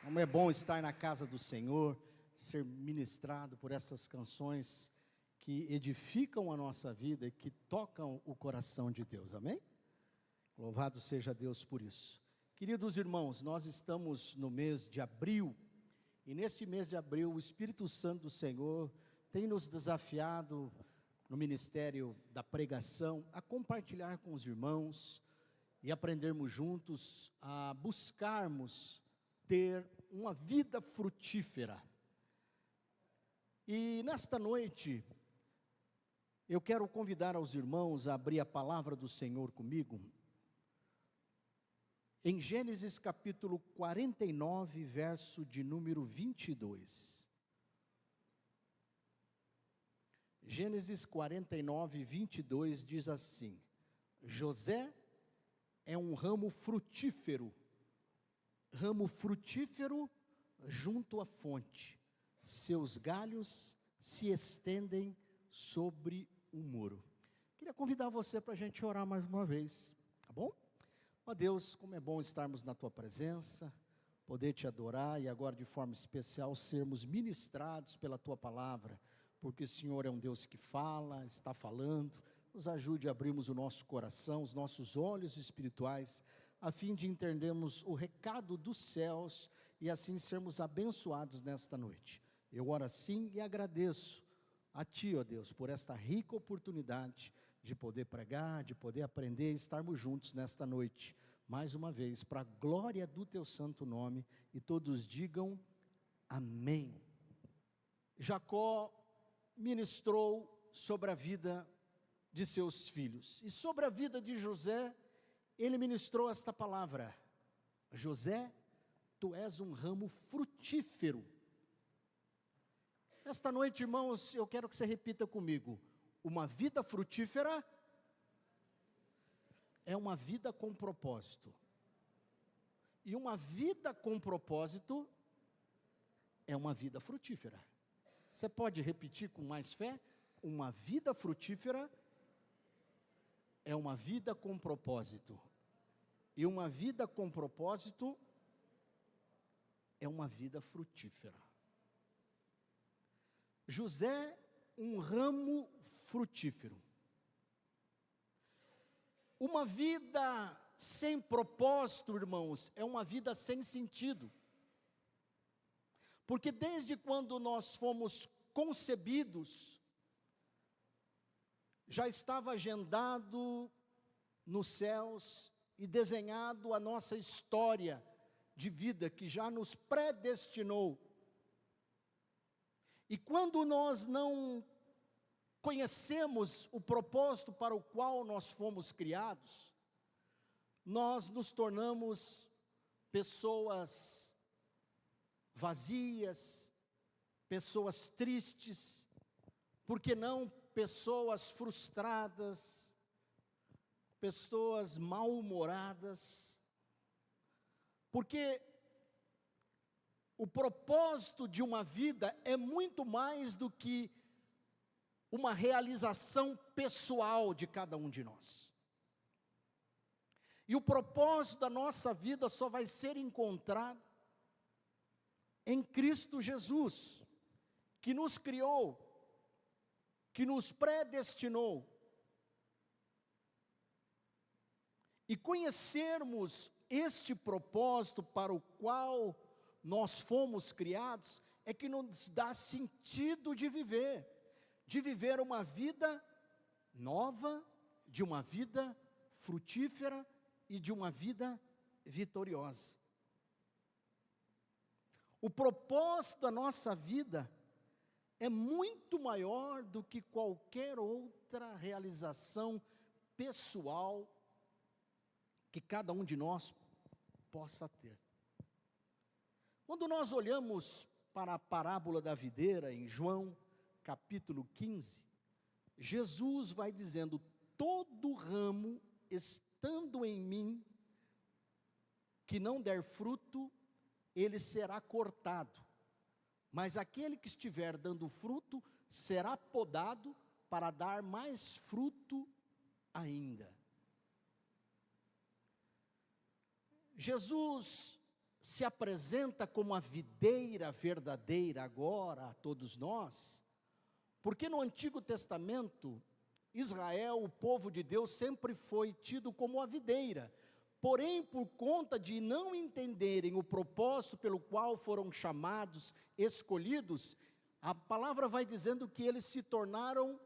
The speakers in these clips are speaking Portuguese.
Como é bom estar na casa do Senhor, ser ministrado por essas canções que edificam a nossa vida e que tocam o coração de Deus, amém? Louvado seja Deus por isso. Queridos irmãos, nós estamos no mês de abril, e neste mês de abril o Espírito Santo do Senhor tem nos desafiado no ministério da pregação a compartilhar com os irmãos e aprendermos juntos a buscarmos ter uma vida frutífera. E nesta noite, eu quero convidar aos irmãos a abrir a palavra do Senhor comigo, em Gênesis capítulo 49, verso de número 22. Gênesis 49, 22 diz assim: José é um ramo frutífero junto à fonte, seus galhos se estendem sobre o muro. Queria convidar você para a gente orar mais uma vez, tá bom? Ó Deus, como é bom estarmos na Tua presença, poder Te adorar e agora de forma especial sermos ministrados pela Tua palavra, porque o Senhor é um Deus que fala, está falando. Nos ajude a abrirmos o nosso coração, os nossos olhos espirituais, a fim de entendermos o recado dos céus e assim sermos abençoados nesta noite. Eu oro assim e agradeço a Ti, ó Deus, por esta rica oportunidade de poder pregar, de poder aprender e estarmos juntos nesta noite, mais uma vez, para a glória do Teu santo nome, e todos digam amém. Jacó ministrou sobre a vida de seus filhos, e sobre a vida de José, ele ministrou esta palavra: José, tu és um ramo frutífero. Esta noite, irmãos, eu quero que você repita comigo: uma vida frutífera é uma vida com propósito, e uma vida com propósito é uma vida frutífera. Você pode repetir com mais fé? Uma vida frutífera é uma vida com propósito, e uma vida com propósito é uma vida frutífera. José, um ramo frutífero. Uma vida sem propósito, irmãos, é uma vida sem sentido. Porque desde quando nós fomos concebidos, já estava agendado nos céus e desenhado a nossa história de vida, que já nos predestinou. E quando nós não conhecemos o propósito para o qual nós fomos criados, nós nos tornamos pessoas vazias, pessoas tristes, por que não pessoas frustradas, pessoas mal-humoradas, porque o propósito de uma vida é muito mais do que uma realização pessoal de cada um de nós. E o propósito da nossa vida só vai ser encontrado em Cristo Jesus, que nos criou, que nos predestinou. E conhecermos este propósito para o qual nós fomos criados, é que nos dá sentido de viver uma vida nova, de uma vida frutífera e de uma vida vitoriosa. O propósito da nossa vida é muito maior do que qualquer outra realização pessoal que cada um de nós possa ter. Quando nós olhamos para a parábola da videira, em João capítulo 15, Jesus vai dizendo: todo ramo estando em mim, que não der fruto, ele será cortado, mas aquele que estiver dando fruto, será podado para dar mais fruto ainda. Jesus se apresenta como a videira verdadeira agora a todos nós, porque no Antigo Testamento, Israel, o povo de Deus, sempre foi tido como a videira. Porém, por conta de não entenderem o propósito pelo qual foram chamados, escolhidos, a palavra vai dizendo que eles se tornaram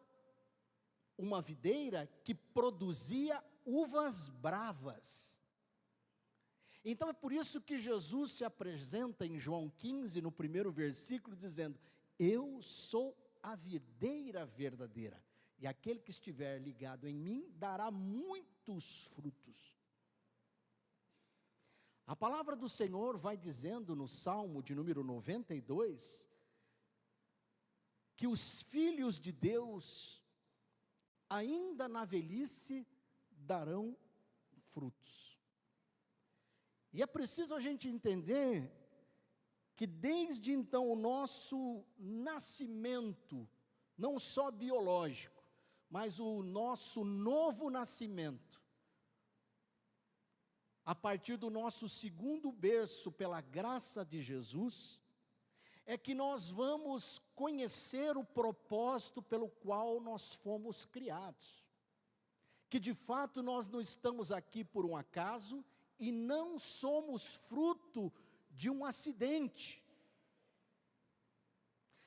uma videira que produzia uvas bravas. Então é por isso que Jesus se apresenta em João 15, no primeiro versículo, dizendo: eu sou a videira verdadeira, e aquele que estiver ligado em mim dará muitos frutos. A palavra do Senhor vai dizendo no Salmo de número 92, que os filhos de Deus, ainda na velhice, darão frutos. E é preciso a gente entender que desde então o nosso nascimento, não só biológico, mas o nosso novo nascimento, a partir do nosso segundo berço, pela graça de Jesus, é que nós vamos conhecer o propósito pelo qual nós fomos criados. Que de fato nós não estamos aqui por um acaso, e não somos fruto de um acidente.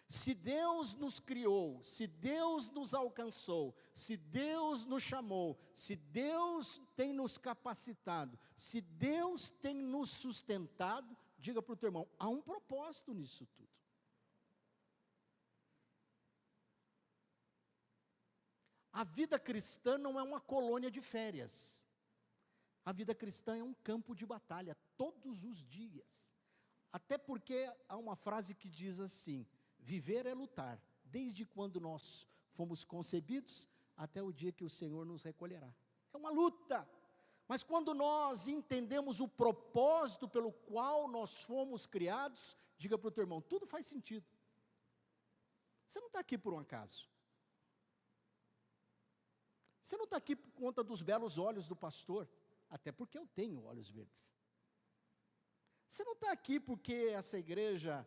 Se Deus nos criou, se Deus nos alcançou, se Deus nos chamou, se Deus tem nos capacitado, se Deus tem nos sustentado, diga para o teu irmão, há um propósito nisso tudo. A vida cristã não é uma colônia de férias. A vida cristã é um campo de batalha, todos os dias. Até porque há uma frase que diz assim: viver é lutar, desde quando nós fomos concebidos, até o dia que o Senhor nos recolherá. É uma luta, mas quando nós entendemos o propósito pelo qual nós fomos criados, diga para o teu irmão, tudo faz sentido. Você não está aqui por um acaso. Você não está aqui por conta dos belos olhos do pastor, até porque eu tenho olhos verdes. Você não está aqui porque essa igreja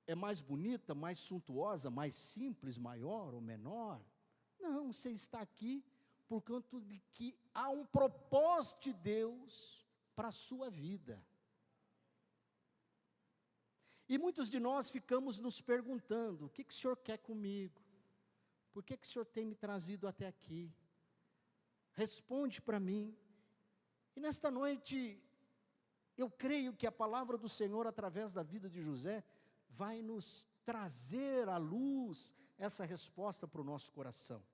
é mais bonita, mais suntuosa, mais simples, maior ou menor. Não, você está aqui por conta de que há um propósito de Deus para a sua vida. E muitos de nós ficamos nos perguntando, o que o Senhor quer comigo? Por que o Senhor tem me trazido até aqui? Responde para mim. E nesta noite, eu creio que a palavra do Senhor, através da vida de José, vai nos trazer à luz essa resposta para o nosso coração.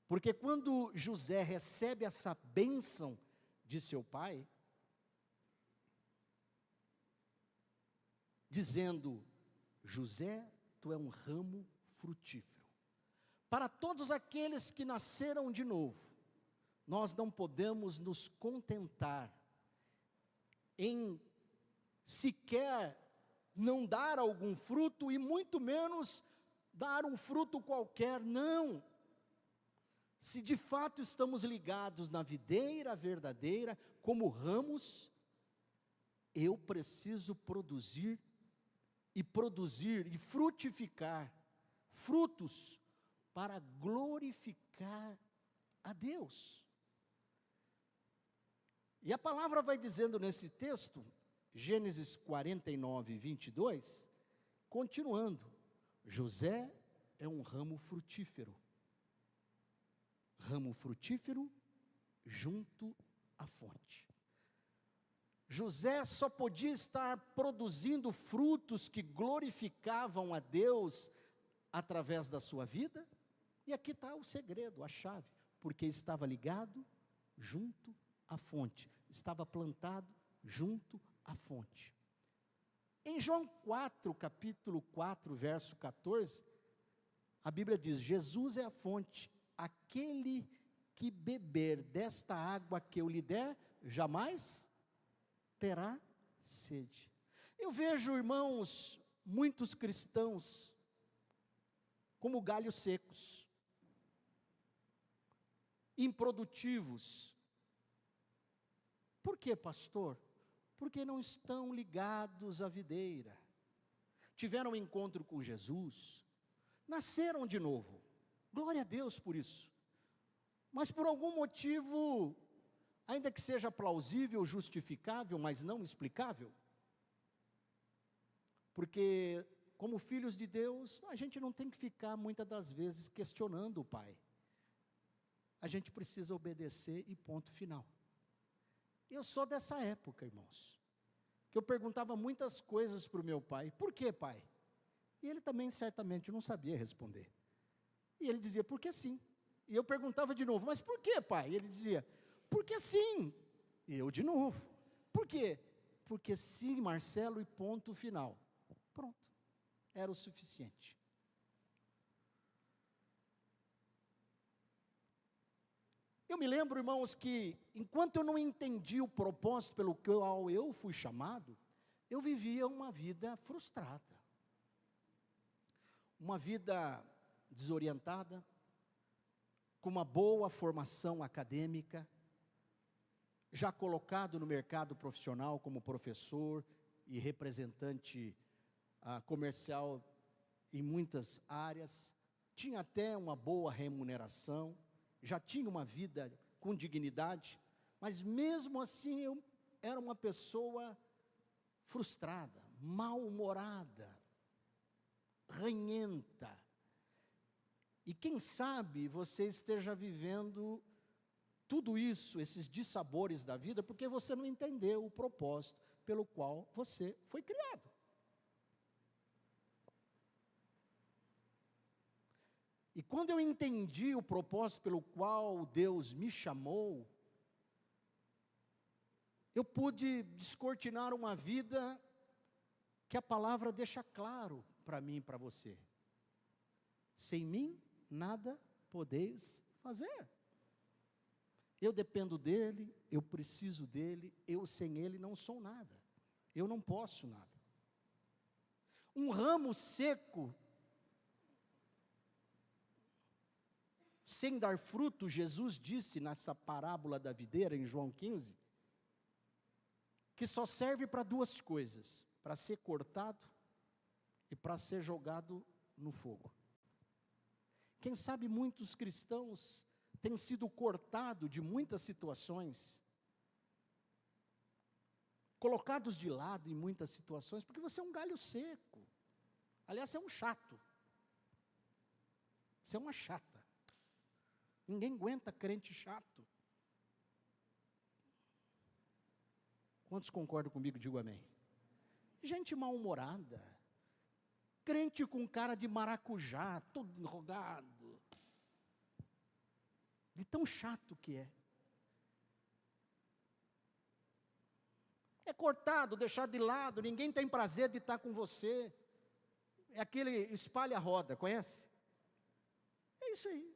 Porque quando José recebe essa bênção de seu pai, dizendo: José, tu é um ramo frutífero. Para todos aqueles que nasceram de novo, nós não podemos nos contentar em sequer não dar algum fruto, e muito menos dar um fruto qualquer, não. Se de fato estamos ligados na videira verdadeira, como ramos, eu preciso produzir e frutificar frutos para glorificar a Deus. E a palavra vai dizendo nesse texto, Gênesis 49, 22, continuando, José é um ramo frutífero junto à fonte. José só podia estar produzindo frutos que glorificavam a Deus através da sua vida, e aqui está o segredo, a chave, porque estava ligado junto à fonte, estava plantado junto à fonte. Em João 4, capítulo 4, verso 14, a Bíblia diz: Jesus é a fonte, aquele que beber desta água que eu lhe der, jamais terá sede. Eu vejo, irmãos, muitos cristãos como galhos secos, improdutivos. Por quê, pastor? porque não estão ligados à videira. Tiveram um encontro com Jesus, nasceram de novo, glória a Deus por isso, mas por algum motivo, ainda que seja plausível, justificável, mas não explicável, porque como filhos de Deus, a gente não tem que ficar muitas das vezes questionando o Pai, a gente precisa obedecer e ponto final. Eu sou dessa época, irmãos, que eu perguntava muitas coisas para o meu pai, por que, pai? E ele também certamente não sabia responder, e ele dizia, porque sim, e eu perguntava de novo, mas por que, pai? E ele dizia, porque sim, e eu de novo, por quê? Porque sim, Marcelo, e ponto final, pronto, era o suficiente. Eu me lembro, irmãos, que enquanto eu não entendi o propósito pelo qual eu fui chamado, eu vivia uma vida frustrada, uma vida desorientada, com uma boa formação acadêmica, já colocado no mercado profissional como professor e representante comercial em muitas áreas, tinha até uma boa remuneração, já tinha uma vida com dignidade, mas mesmo assim eu era uma pessoa frustrada, mal-humorada, ranhenta. E quem sabe você esteja vivendo tudo isso, esses dissabores da vida, porque você não entendeu o propósito pelo qual você foi criado. E quando eu entendi o propósito pelo qual Deus me chamou, eu pude descortinar uma vida que a palavra deixa claro para mim e para você. Sem mim, nada podeis fazer. Eu dependo dele, eu preciso dele, eu sem ele não sou nada. Eu não posso nada. Um ramo seco, sem dar fruto, Jesus disse nessa parábola da videira, em João 15, que só serve para duas coisas, para ser cortado e para ser jogado no fogo. Quem sabe muitos cristãos têm sido cortados de muitas situações, colocados de lado em muitas situações, porque você é um galho seco, aliás, você é um chato, você é uma chata. Ninguém aguenta crente chato. Quantos concordam comigo? Digo amém. Gente mal-humorada, crente com cara de maracujá, todo enrugado, de tão chato que é. É cortado, deixado de lado, ninguém tem prazer de estar com você. É aquele espalha a roda, conhece? É isso aí.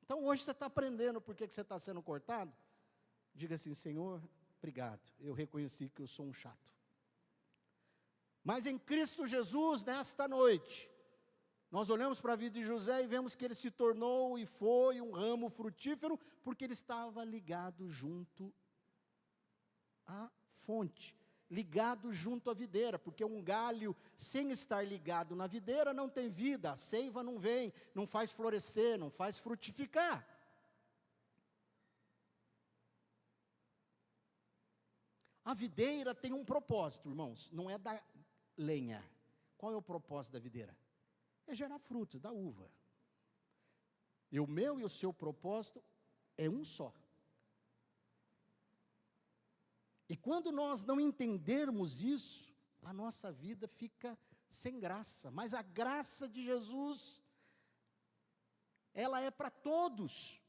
Então hoje você está aprendendo por que você está sendo cortado. Diga assim, Senhor, obrigado, eu reconheci que eu sou um chato. Mas em Cristo Jesus, nesta noite, nós olhamos para a vida de José e vemos que ele se tornou e foi um ramo frutífero, porque ele estava ligado junto à fonte, ligado junto à videira, porque um galho sem estar ligado na videira não tem vida, a seiva não vem, não faz florescer, não faz frutificar. A videira tem um propósito, irmãos, não é da lenha. Qual é o propósito da videira? É gerar frutos, da uva. E o meu e o seu propósito é um só. E quando nós não entendermos isso, a nossa vida fica sem graça. Mas a graça de Jesus, ela é para todos.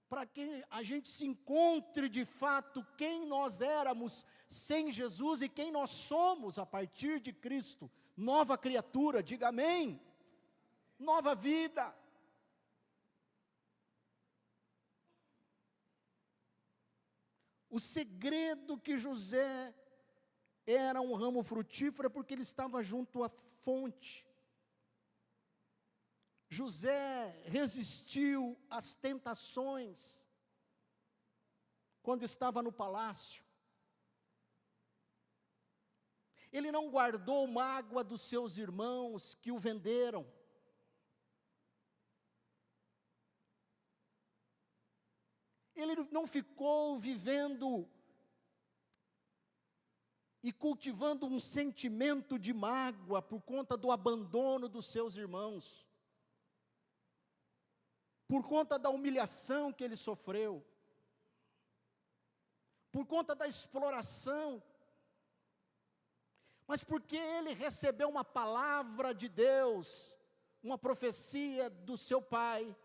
Para que a gente se encontre de fato quem nós éramos sem Jesus e quem nós somos a partir de Cristo. Nova criatura, diga amém. Nova vida. O segredo que José era um ramo frutífero é porque ele estava junto à fonte. José resistiu às tentações quando estava no palácio. Ele não guardou mágoa dos seus irmãos que o venderam. Ele não ficou vivendo e cultivando um sentimento de mágoa por conta do abandono dos seus irmãos, por conta da humilhação que ele sofreu, por conta da exploração, mas porque ele recebeu uma palavra de Deus, uma profecia do seu pai.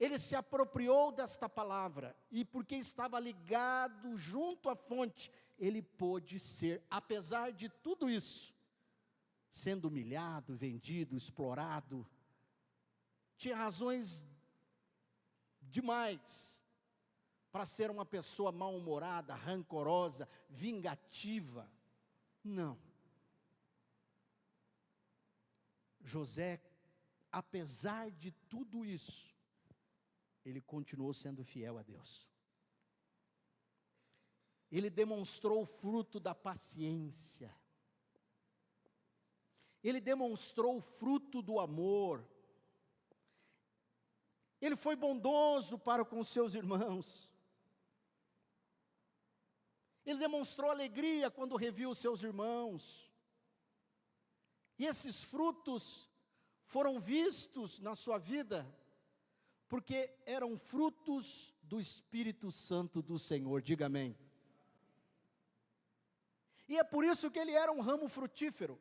Ele se apropriou desta palavra, e porque estava ligado junto à fonte, ele pôde ser, apesar de tudo isso, sendo humilhado, vendido, explorado, tinha razões demais para ser uma pessoa mal-humorada, rancorosa, vingativa. Não. José, apesar de tudo isso, ele continuou sendo fiel a Deus. Ele demonstrou o fruto da paciência. Ele demonstrou o fruto do amor. Ele foi bondoso para com seus irmãos. Ele demonstrou alegria quando reviu seus irmãos. E esses frutos foram vistos na sua vida, porque eram frutos do Espírito Santo do Senhor, diga amém. E é por isso que ele era um ramo frutífero.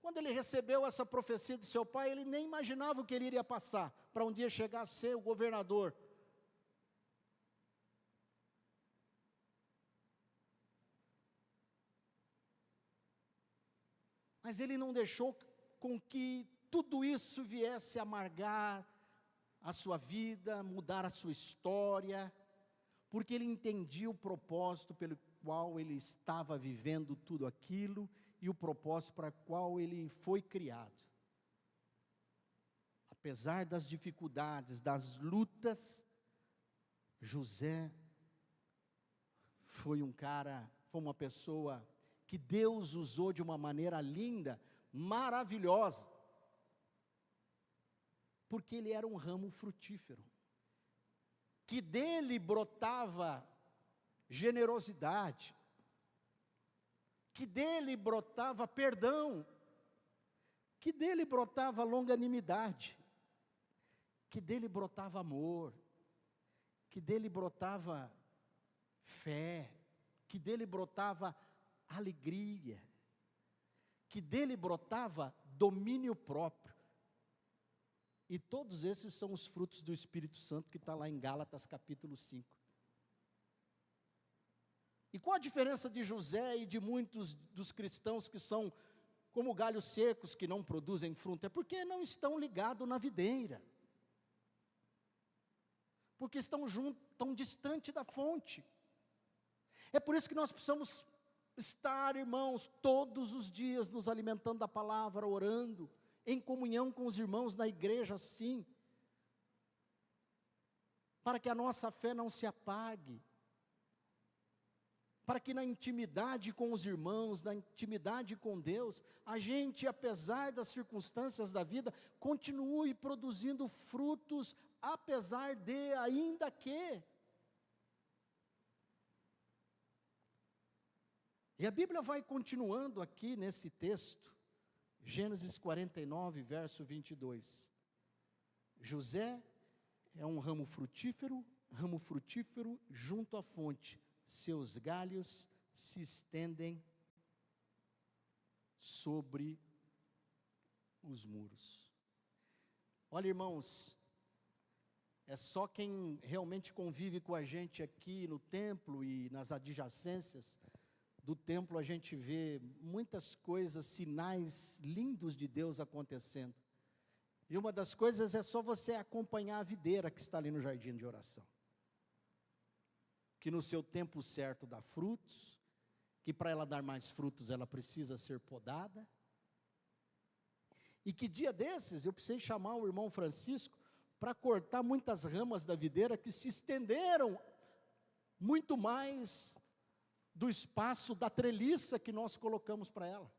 Quando ele recebeu essa profecia de seu pai, ele nem imaginava o que ele iria passar, para um dia chegar a ser o governador. Mas ele não deixou com que tudo isso viesse amargar a sua vida, mudar a sua história, porque ele entendia o propósito pelo qual ele estava vivendo tudo aquilo, e o propósito para o qual ele foi criado. Apesar das dificuldades, das lutas, José foi uma pessoa que Deus usou de uma maneira linda, maravilhosa, porque ele era um ramo frutífero, que dele brotava generosidade, que dele brotava perdão, que dele brotava longanimidade, que dele brotava amor, que dele brotava fé, que dele brotava alegria, que dele brotava domínio próprio. E todos esses são os frutos do Espírito Santo, que está lá em Gálatas capítulo 5. E qual a diferença de José e de muitos dos cristãos que são como galhos secos, que não produzem fruto? É porque não estão ligados na videira, porque estão distante da fonte. É por isso que nós precisamos estar, irmãos, todos os dias nos alimentando da palavra, orando, em comunhão com os irmãos na igreja, sim, para que a nossa fé não se apague, para que na intimidade com os irmãos, na intimidade com Deus, a gente, apesar das circunstâncias da vida, continue produzindo frutos, apesar de, ainda que. E a Bíblia vai continuando aqui nesse texto, Gênesis 49, verso 22. José é um ramo frutífero junto à fonte. Seus galhos se estendem sobre os muros. Olha, irmãos, é só quem realmente convive com a gente aqui no templo e nas adjacências do templo, a gente vê muitas coisas, sinais lindos de Deus acontecendo. E uma das coisas é só você acompanhar a videira que está ali no jardim de oração, que no seu tempo certo dá frutos, que para ela dar mais frutos ela precisa ser podada, e que dia desses eu precisei chamar o irmão Francisco para cortar muitas ramas da videira que se estenderam muito mais do espaço da treliça que nós colocamos para ela.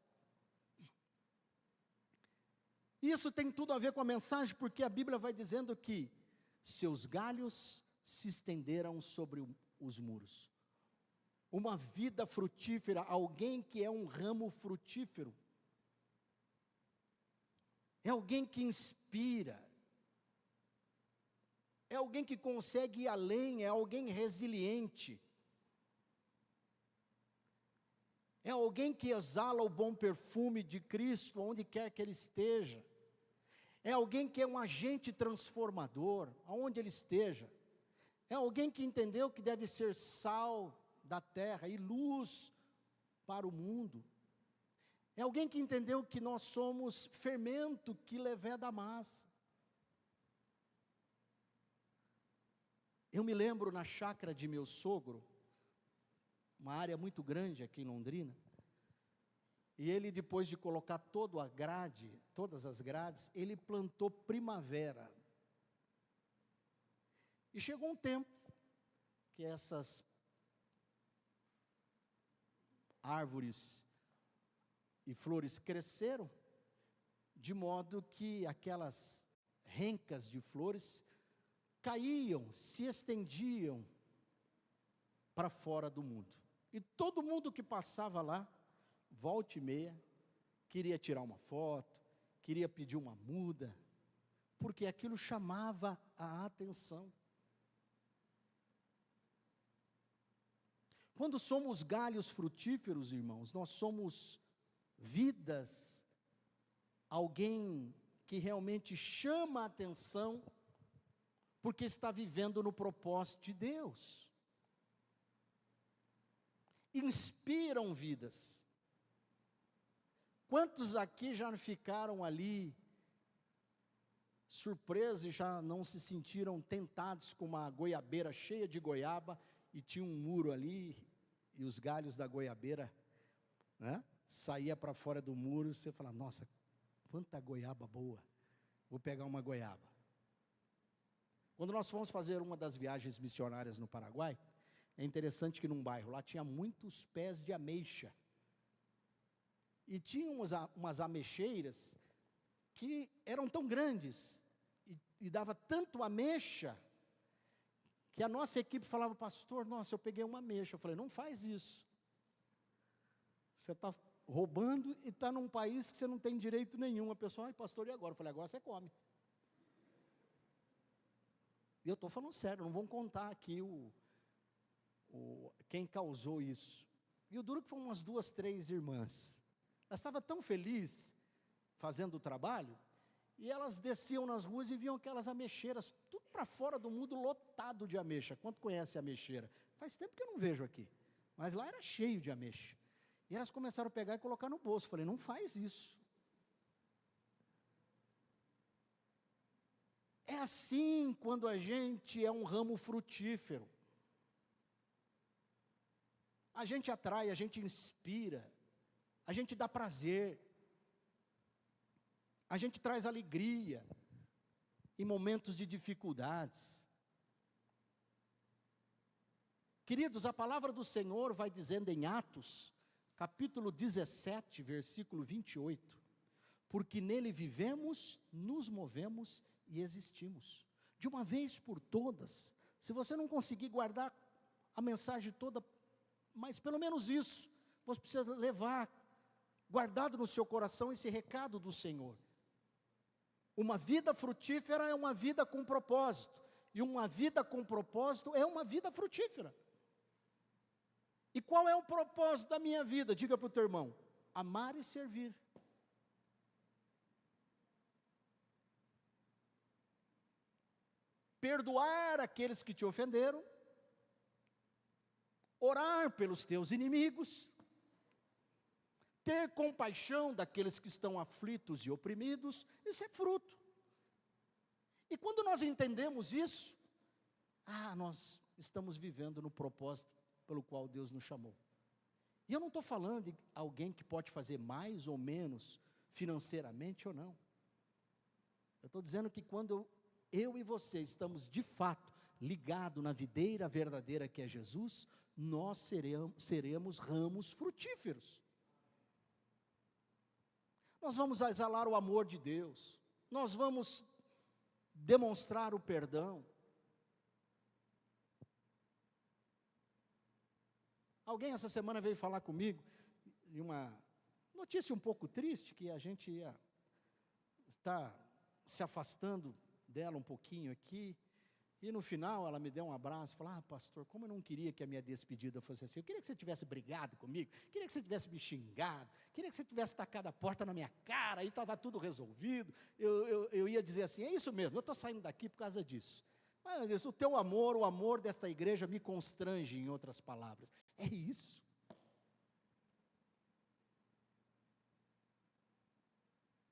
Isso tem tudo a ver com a mensagem, porque a Bíblia vai dizendo que seus galhos se estenderam sobre os muros. Uma vida frutífera, alguém que é um ramo frutífero, é alguém que inspira, é alguém que consegue ir além, é alguém resiliente, é alguém que exala o bom perfume de Cristo onde quer que ele esteja, é alguém que é um agente transformador, aonde ele esteja, é alguém que entendeu que deve ser sal da terra e luz para o mundo, é alguém que entendeu que nós somos fermento que leveda a massa. Eu me lembro na chácara de meu sogro, uma área muito grande aqui em Londrina, e ele, depois de colocar todas as grades, ele plantou primavera. E chegou um tempo que essas árvores e flores cresceram, de modo que aquelas rencas de flores caíam, se estendiam para fora do mundo. E todo mundo que passava lá, volta e meia, queria tirar uma foto, queria pedir uma muda, porque aquilo chamava a atenção. Quando somos galhos frutíferos, irmãos, nós somos vidas, alguém que realmente chama a atenção, porque está vivendo no propósito de Deus. Inspiram vidas. Quantos aqui já ficaram ali surpresos e já não se sentiram tentados com uma goiabeira cheia de goiaba e tinha um muro ali e os galhos da goiabeira, né, saía para fora do muro, você fala, nossa, quanta goiaba boa, vou pegar uma goiaba. Quando nós fomos fazer uma das viagens missionárias no Paraguai, é interessante que num bairro lá tinha muitos pés de ameixa. E tinha umas ameixeiras que eram tão grandes e dava tanto ameixa, que a nossa equipe falava, pastor, nossa, eu peguei uma ameixa. Eu falei, não faz isso. Você está roubando e está num país que você não tem direito nenhum. A pessoa, ai pastor, e agora? Eu falei, agora você come. E eu estou falando sério, não vão contar aqui quem causou isso. E o duro que foram umas 2, 3 irmãs. Elas estavam tão felizes fazendo o trabalho, e elas desciam nas ruas e viam aquelas ameixeiras, tudo para fora do mundo, lotado de ameixa. Quanto conhece a ameixeira? Faz tempo que eu não vejo aqui, mas lá era cheio de ameixa. E elas começaram a pegar e colocar no bolso. Falei, não faz isso. É assim quando a gente é um ramo frutífero. A gente atrai, a gente inspira, a gente dá prazer, a gente traz alegria em momentos de dificuldades. Queridos, a palavra do Senhor vai dizendo em Atos, capítulo 17, versículo 28, porque nele vivemos, nos movemos e existimos. De uma vez por todas, se você não conseguir guardar a mensagem toda, mas pelo menos isso, você precisa levar, guardado no seu coração, esse recado do Senhor. Uma vida frutífera é uma vida com propósito, e uma vida com propósito é uma vida frutífera. E qual é o propósito da minha vida? Diga para o teu irmão, amar e servir. Perdoar aqueles que te ofenderam, orar pelos teus inimigos, ter compaixão daqueles que estão aflitos e oprimidos, isso é fruto. E quando nós entendemos isso, nós estamos vivendo no propósito pelo qual Deus nos chamou. E eu não estou falando de alguém que pode fazer mais ou menos financeiramente ou não. Eu estou dizendo que quando eu e você estamos de fato ligado na videira verdadeira que é Jesus, nós seremos ramos frutíferos. Nós vamos exalar o amor de Deus, nós vamos demonstrar o perdão. Alguém essa semana veio falar comigo de uma notícia um pouco triste, que a gente está se afastando dela um pouquinho aqui, e no final ela me deu um abraço, falou: pastor, como eu não queria que a minha despedida fosse assim, eu queria que você tivesse brigado comigo, queria que você tivesse me xingado, queria que você tivesse tacado a porta na minha cara, aí estava tudo resolvido, eu ia dizer assim, é isso mesmo, eu estou saindo daqui por causa disso. Mas o teu amor, o amor desta igreja me constrange, em outras palavras. É isso.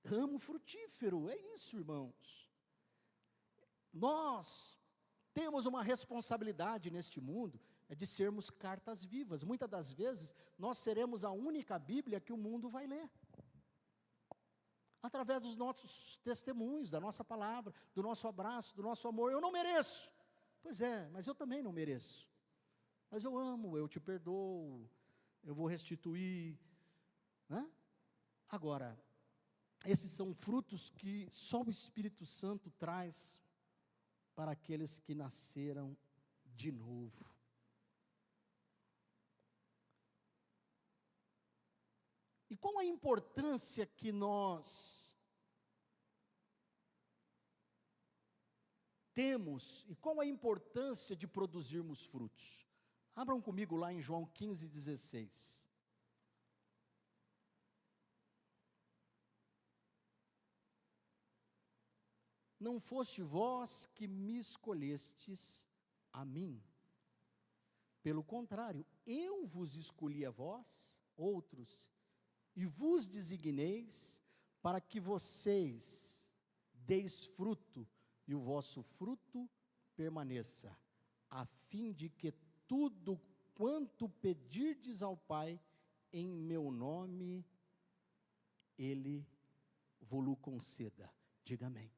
Ramo frutífero, é isso, irmãos. Nós temos uma responsabilidade neste mundo, é de sermos cartas vivas. Muitas das vezes, nós seremos a única Bíblia que o mundo vai ler. Através dos nossos testemunhos, da nossa palavra, do nosso abraço, do nosso amor. Eu não mereço. Pois é, mas eu também não mereço. Mas eu amo, eu te perdoo, eu vou restituir, né? Agora, esses são frutos que só o Espírito Santo traz para aqueles que nasceram de novo. E qual a importância que nós temos, e qual a importância de produzirmos frutos? Abram comigo lá em João 15:16. Não foste vós que me escolhestes a mim. Pelo contrário, eu vos escolhi a vós, outros, e vos designeis para que vocês deis fruto, e o vosso fruto permaneça, a fim de que tudo quanto pedirdes ao Pai, em meu nome, Ele vo-lo conceda. Diga amém.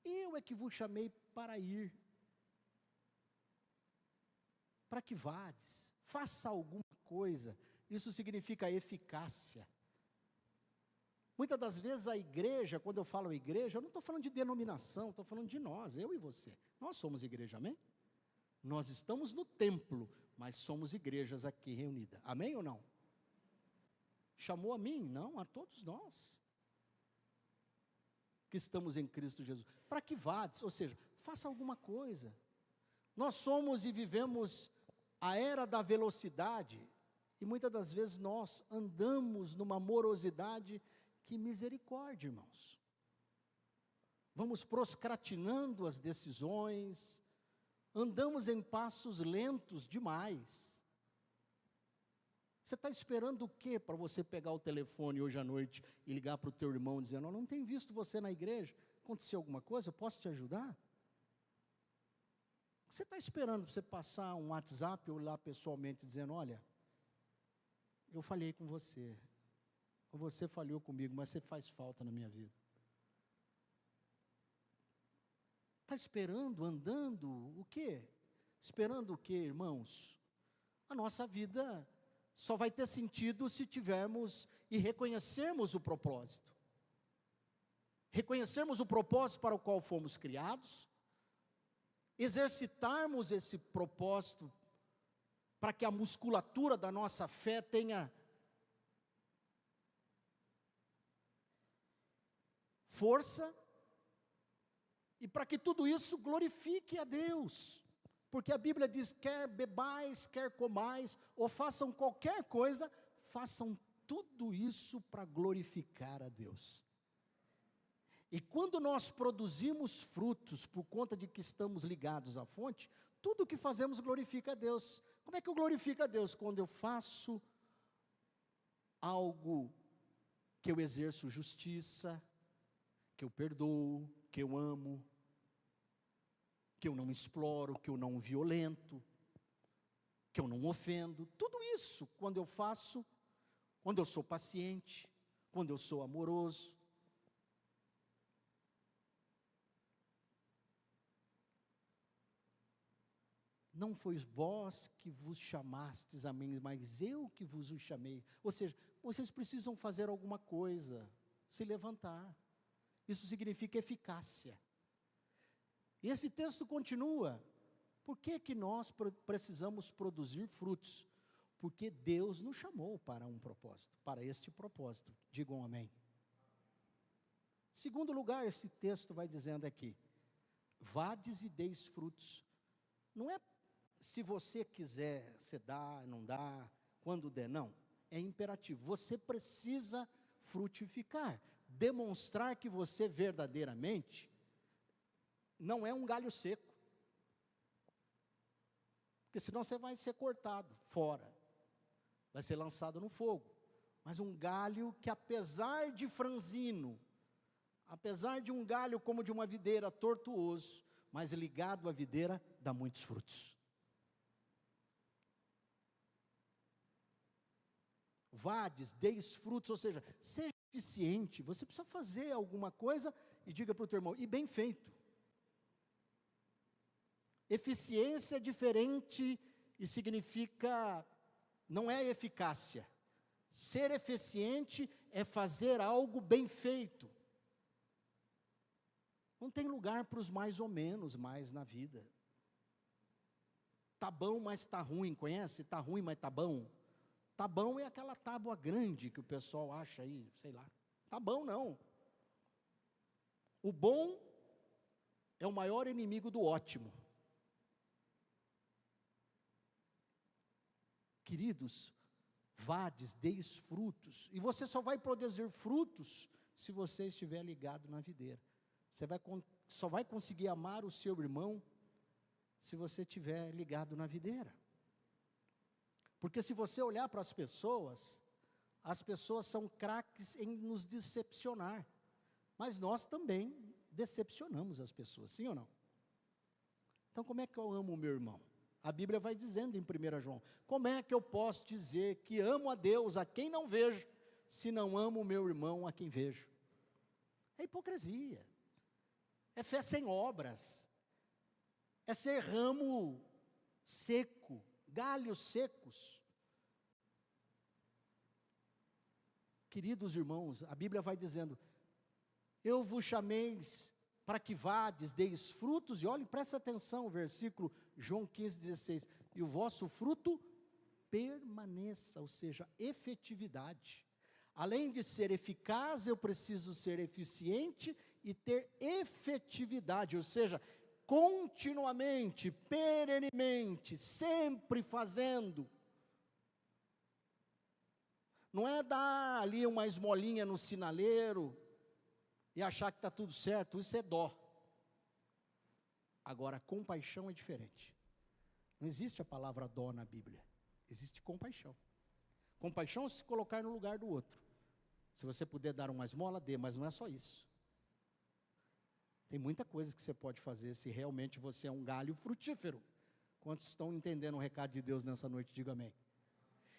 Eu é que vos chamei para ir, para que vades, faça alguma coisa. Isso significa eficácia. Muitas das vezes a igreja, quando eu falo igreja, eu não estou falando de denominação, estou falando de nós, eu e você. Nós somos igreja, amém? Nós estamos no templo, mas somos igrejas aqui reunidas, amém ou não? Chamou a mim? Não, a todos nós que estamos em Cristo Jesus, para que vades, ou seja, faça alguma coisa. Nós somos e vivemos a era da velocidade, e muitas das vezes nós andamos numa morosidade, que misericórdia, irmãos. Vamos procrastinando as decisões, andamos em passos lentos demais. Você está esperando o quê para você pegar o telefone hoje à noite e ligar para o teu irmão dizendo: eu não tenho visto você na igreja, aconteceu alguma coisa, eu posso te ajudar? Você está esperando para você passar um WhatsApp ou lá pessoalmente dizendo: olha, eu falhei com você, ou você falhou comigo, mas você faz falta na minha vida. Está esperando, andando, o quê? Esperando o quê, irmãos? A nossa vida só vai ter sentido se tivermos e reconhecermos o propósito. Reconhecermos o propósito para o qual fomos criados, exercitarmos esse propósito para que a musculatura da nossa fé tenha força, e para que tudo isso glorifique a Deus, porque a Bíblia diz: quer bebais, quer comais, ou façam qualquer coisa, façam tudo isso para glorificar a Deus. E quando nós produzimos frutos, por conta de que estamos ligados à fonte, tudo o que fazemos glorifica a Deus. Como é que eu glorifico a Deus? Quando eu faço algo que eu exerço justiça, que eu perdoo, que eu amo, que eu não exploro, que eu não violento, que eu não ofendo. Tudo isso, quando eu faço, quando eu sou paciente, quando eu sou amoroso, não foi vós que vos chamastes a mim, mas eu que vos o chamei. Ou seja, vocês precisam fazer alguma coisa, se levantar. Isso significa eficácia. E esse texto continua. Por que nós precisamos produzir frutos? Porque Deus nos chamou para um propósito, para este propósito. Digam amém. Segundo lugar, esse texto vai dizendo aqui: vades e deis frutos. Não é se você quiser, você dá, não dá, quando der, não. É imperativo, você precisa frutificar, demonstrar que você verdadeiramente não é um galho seco. Porque senão você vai ser cortado fora, vai ser lançado no fogo. Mas um galho que, apesar de franzino, apesar de um galho como de uma videira tortuoso, mas ligado à videira, dá muitos frutos. Vades, deis frutos, ou seja, seja eficiente. Você precisa fazer alguma coisa e diga para o teu irmão, e bem feito. Eficiência é diferente e significa, não é eficácia. Ser eficiente é fazer algo bem feito. Não tem lugar para os mais ou menos mais na vida. Tá bom, mas tá ruim, conhece? Tá ruim, mas tá bom. Tá bom é aquela tábua grande que o pessoal acha aí, sei lá. Tá bom não. O bom é o maior inimigo do ótimo. Queridos, vades, deis frutos. E você só vai produzir frutos se você estiver ligado na videira. Você só vai conseguir amar o seu irmão se você estiver ligado na videira. Porque se você olhar para as pessoas são craques em nos decepcionar. Mas nós também decepcionamos as pessoas, sim ou não? Então como é que eu amo o meu irmão? A Bíblia vai dizendo em 1 João, como é que eu posso dizer que amo a Deus a quem não vejo, se não amo o meu irmão a quem vejo? É hipocrisia. É fé sem obras, é ser ramo seco, galhos secos. Queridos irmãos, a Bíblia vai dizendo, eu vos chamei para que vades, deis frutos, e olhem, presta atenção, versículo João 15,16, e o vosso fruto permaneça, ou seja, efetividade. Além de ser eficaz, eu preciso ser eficiente e ter efetividade, ou seja, continuamente, perenemente, sempre fazendo. Não é dar ali uma esmolinha no sinaleiro e achar que está tudo certo, isso é dó. Agora, compaixão é diferente. Não existe a palavra dó na Bíblia, existe compaixão. Compaixão é se colocar no lugar do outro. Se você puder dar uma esmola, dê, mas não é só isso. Tem muita coisa que você pode fazer se realmente você é um galho frutífero. Quantos estão entendendo o recado de Deus nessa noite, diga amém.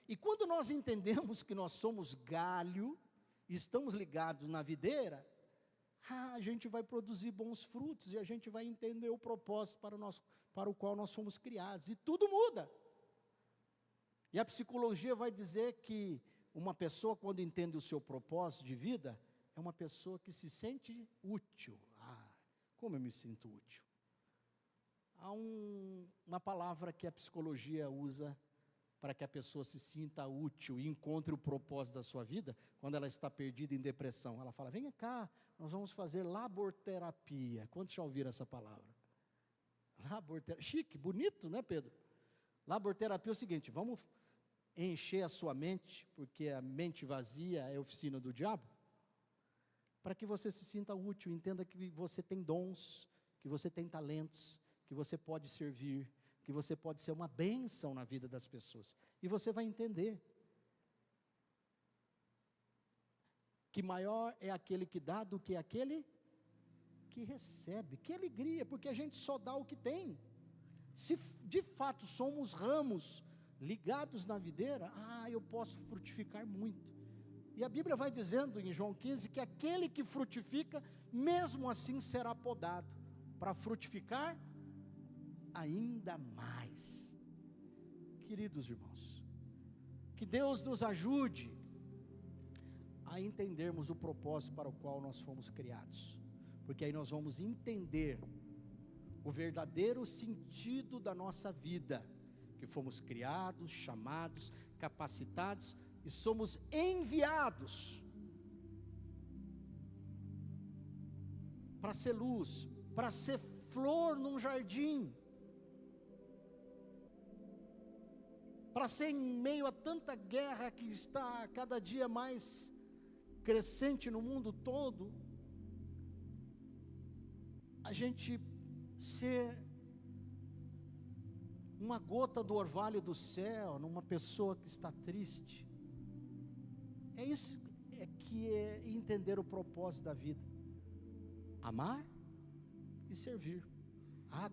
E quando nós entendemos que nós somos galho, e estamos ligados na videira, a gente vai produzir bons frutos, e a gente vai entender o propósito para o qual nós fomos criados, e tudo muda. E a psicologia vai dizer que uma pessoa, quando entende o seu propósito de vida, é uma pessoa que se sente útil. Como eu me sinto útil? Há uma palavra que a psicologia usa para que a pessoa se sinta útil e encontre o propósito da sua vida, quando ela está perdida em depressão. Ela fala, vem cá, nós vamos fazer laborterapia. Quantos já ouviram essa palavra? Laborterapia, chique, bonito, né, Pedro? Laborterapia é o seguinte, vamos encher a sua mente, porque a mente vazia é a oficina do diabo, para que você se sinta útil, entenda que você tem dons, que você tem talentos, que você pode servir, que você pode ser uma bênção na vida das pessoas, e você vai entender que maior é aquele que dá do que aquele que recebe. Que alegria, porque a gente só dá o que tem. Se de fato somos ramos ligados na videira, eu posso frutificar muito. E a Bíblia vai dizendo em João 15 que aquele que frutifica, mesmo assim será podado, para frutificar ainda mais. Queridos irmãos, que Deus nos ajude a entendermos o propósito para o qual nós fomos criados, porque aí nós vamos entender o verdadeiro sentido da nossa vida, que fomos criados, chamados, capacitados e somos enviados para ser luz, para ser flor num jardim, para ser em meio a tanta guerra que está cada dia mais crescente no mundo todo, a gente ser uma gota do orvalho do céu numa pessoa que está triste. É isso que é entender o propósito da vida: amar e servir.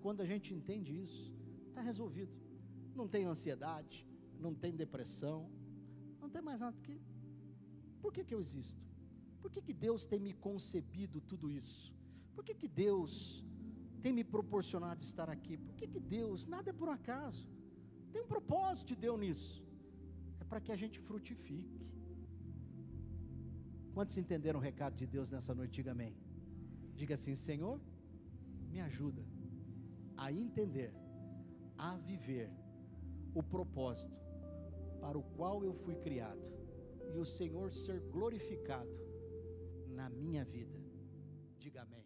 Quando a gente entende isso, está resolvido. Não tem ansiedade, não tem depressão, não tem mais nada. Por que eu existo? Por que Deus tem me concebido tudo isso? Por que Deus tem me proporcionado estar aqui? Por que Deus, nada é por acaso, tem um propósito de Deus nisso, é para que a gente frutifique. Quantos entenderam o recado de Deus nessa noite? Diga amém. Diga assim: Senhor, me ajuda a entender, a viver o propósito para o qual eu fui criado, e o Senhor ser glorificado na minha vida. Diga amém.